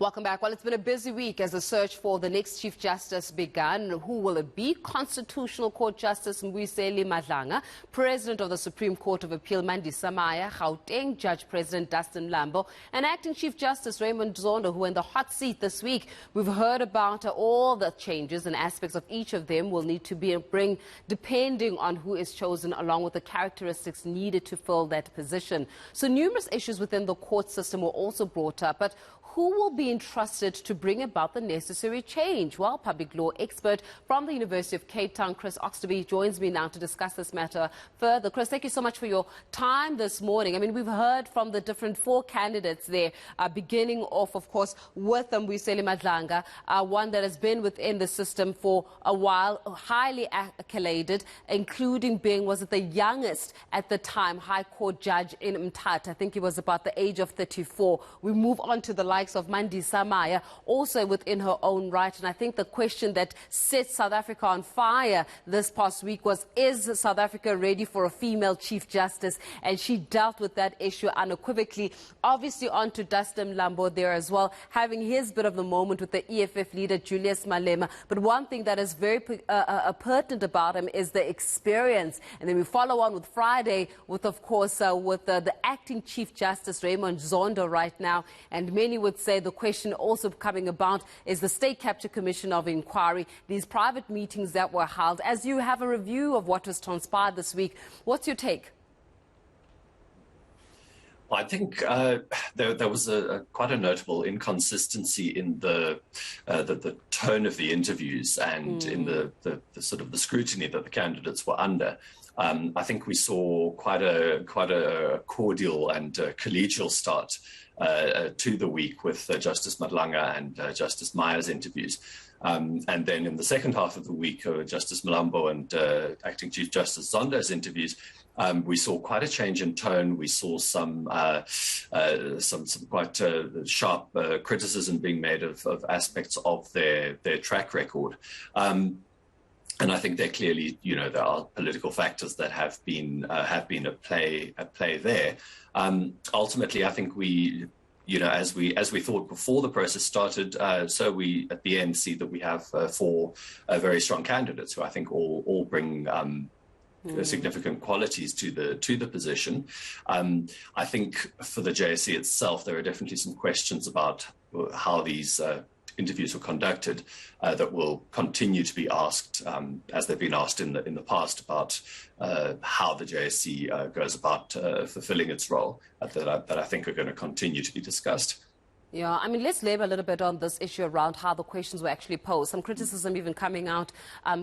Welcome back. Well, it's been a busy week as the search for the next Chief Justice began. Who will it be? Constitutional Court Justice Mbuyiseni Madlanga, President of the Supreme Court of Appeal Mandisa Maya, Gauteng Judge President Dustin Lambo, and Acting Chief Justice Raymond Zondo, who are in the hot seat this week. We've heard about all the changes and aspects of each of them will need to bring depending on who is chosen, along with the characteristics needed to fill that position. So numerous issues within the court system were also brought up, but who will be entrusted to bring about the necessary change? Well, public law expert from the University of Cape Town, Chris Oxtoby, joins me now to discuss this matter further. Chris, thank you so much for your time this morning. I mean, we've heard from the different four candidates there, beginning off, of course, with Mbuyiseni Madlanga, one that has been within the system for a while, highly accoladed, including being, was it the youngest at the time, High Court judge in Mthatha. I think he was about the age of 34. We move on to the likes of Mandisa Maya, also within her own right. And I think the question that set South Africa on fire this past week was, is South Africa ready for a female Chief Justice? And she dealt with that issue unequivocally. Obviously on to Dustin Lambo there as well, having his bit of the moment with the EFF leader Julius Malema. But one thing that is very pertinent about him is the experience. And then we follow on with Friday with, of course, with the Acting Chief Justice Raymond Zondo right now. And many would say the question also coming about is the State Capture Commission of Inquiry, these private meetings that were held. As you have a review of what has transpired this week, what's your take? Well, I think there was quite a notable inconsistency in the tone of the interviews and in the sort of the scrutiny that the candidates were under. I think we saw quite a cordial and collegial start to the week with Justice Madlanga and Justice Maya's interviews. And then in the second half of the week, Justice Malambo and Acting Chief Justice Zondo's interviews, we saw quite a change in tone. We saw some quite sharp criticism being made of aspects of their track record. And I think there clearly, there are political factors that have been at play there. Ultimately, I think we, as we thought before the process started, so we at the end see that we have four very strong candidates who I think all bring significant qualities to the position. I think for the JSE itself, there are definitely some questions about how these interviews were conducted that will continue to be asked, as they've been asked in the past, about how the JSE goes about fulfilling its role, that I think are going to continue to be discussed. Yeah, I mean, let's labor a little bit on this issue around how the questions were actually posed. Some criticism even coming out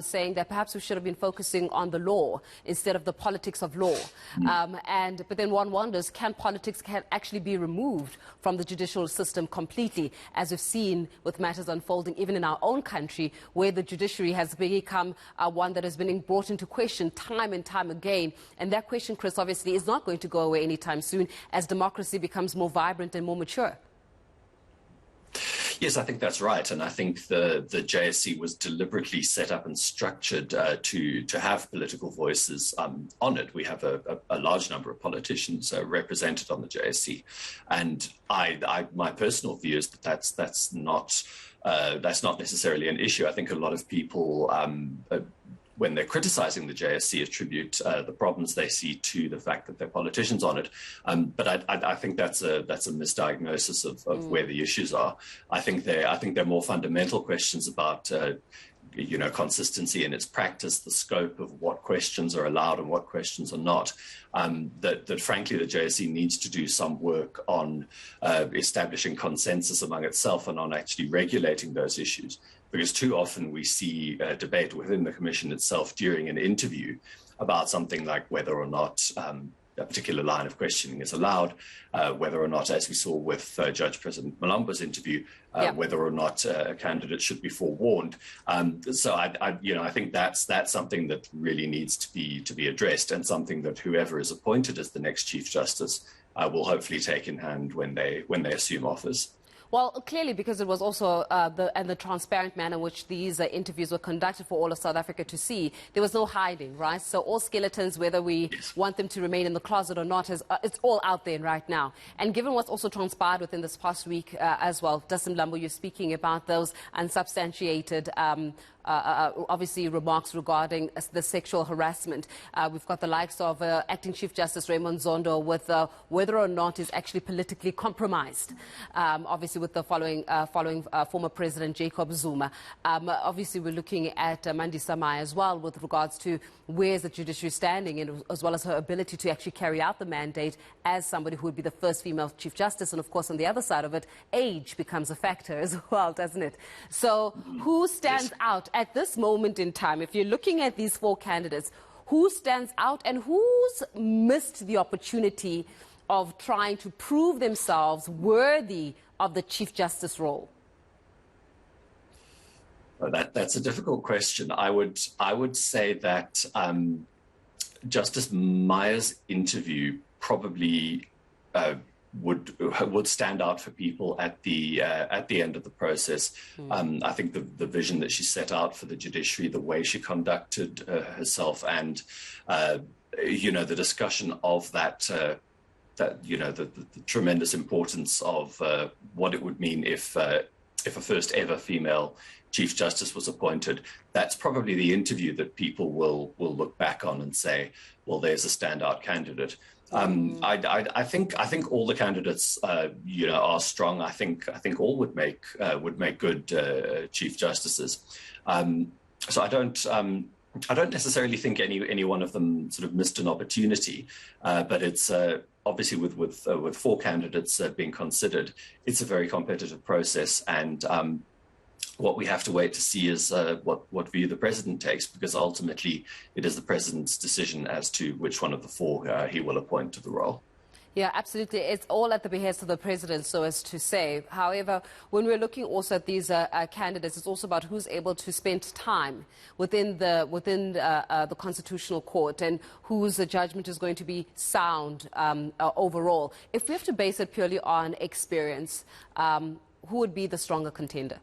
saying that perhaps we should have been focusing on the law instead of the politics of law. But then one wonders, can politics actually be removed from the judicial system completely, as we've seen with matters unfolding even in our own country, where the judiciary has become one that has been brought into question time and time again. And that question, Chris, obviously is not going to go away anytime soon as democracy becomes more vibrant and more mature. Yes, I think that's right. And I think the JSE was deliberately set up and structured to have political voices on it. We have a large number of politicians represented on the JSE. And my personal view is that that's not necessarily an issue. I think a lot of people when they're criticizing the JSE, attribute the problems they see to the fact that there are politicians on it. But I think that's a misdiagnosis of where the issues are. I think they're more fundamental questions about consistency in its practice, the scope of what questions are allowed and what questions are not. That frankly the JSE needs to do some work on establishing consensus among itself and on actually regulating those issues. Because too often we see debate within the Commission itself during an interview about something like whether or not a particular line of questioning is allowed, whether or not, as we saw with Judge President Malambo's interview, whether or not a candidate should be forewarned. So I think that's something that really needs to be addressed, and something that whoever is appointed as the next Chief Justice will hopefully take in hand when they assume office. Well, clearly, because it was also the transparent manner in which these interviews were conducted for all of South Africa to see, there was no hiding, right? So all skeletons, whether we want them to remain in the closet or not, it's all out there right now. And given what's also transpired within this past week as well, Dasim Lambo, you're speaking about those unsubstantiated obviously remarks regarding the sexual harassment. We've got the likes of Acting Chief Justice Raymond Zondo with whether or not is actually politically compromised, obviously with the following former President Jacob Zuma. Obviously we're looking at Mandisa Maya as well with regards to where's the judiciary standing, and as well as her ability to actually carry out the mandate as somebody who would be the first female Chief Justice. And of course on the other side of it, age becomes a factor as well, doesn't it? So who stands out at this moment in time? If you're looking at these four candidates, who stands out and who's missed the opportunity of trying to prove themselves worthy of the Chief Justice role? Well, that's a difficult question. I would say that Justice Maya's interview probably would stand out for people at the end of the process. I think the vision that she set out for the judiciary, the way she conducted herself, and the discussion of that the tremendous importance of what it would mean if a first ever female Chief Justice was appointed. That's probably the interview that people will look back on and say, well, there's a standout candidate. I think all the candidates, are strong. I think all would make good Chief Justices. So I don't necessarily think any one of them sort of missed an opportunity. But it's obviously with four candidates being considered, it's a very competitive process, and what we have to wait to see is what view the president takes, because ultimately it is the president's decision as to which one of the four he will appoint to the role. Yeah, absolutely. It's all at the behest of the president, so as to say. However, when we're looking also at these candidates, it's also about who's able to spend time within the Constitutional Court and whose judgment is going to be sound overall. If we have to base it purely on experience, who would be the stronger contender?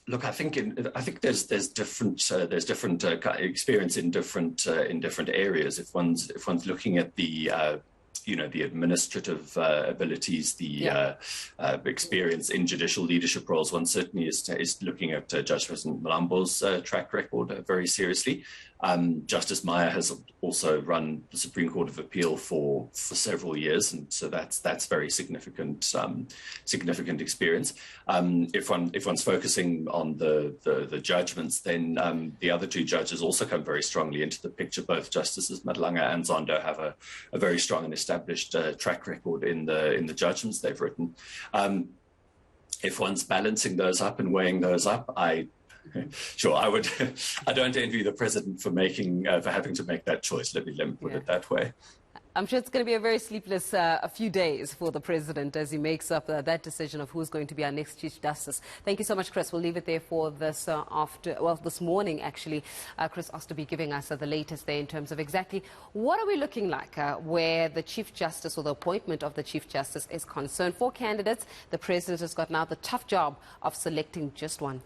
Look, I think there's different experience in different areas. If one's looking at the the administrative abilities, the experience in judicial leadership roles, one certainly is looking at Judge President Malambo's track record very seriously. Justice Maya has also run the Supreme Court of Appeal for several years, and so that's very significant experience. If one's focusing on the judgments, then the other two judges also come very strongly into the picture. Both Justices Madlanga and Zondo have a very strong and established track record in the judgments they've written. If one's balancing those up and weighing those up, Sure, I would. I don't envy the president for having to make that choice. Let me put it that way. I'm sure it's going to be a very sleepless a few days for the president as he makes up that decision of who's going to be our next Chief Justice. Thank you so much, Chris. We'll leave it there for this this morning, actually. Chris Oxtoby giving us the latest there in terms of exactly what are we looking like where the Chief Justice or the appointment of the Chief Justice is concerned. For candidates, the president has got now the tough job of selecting just one.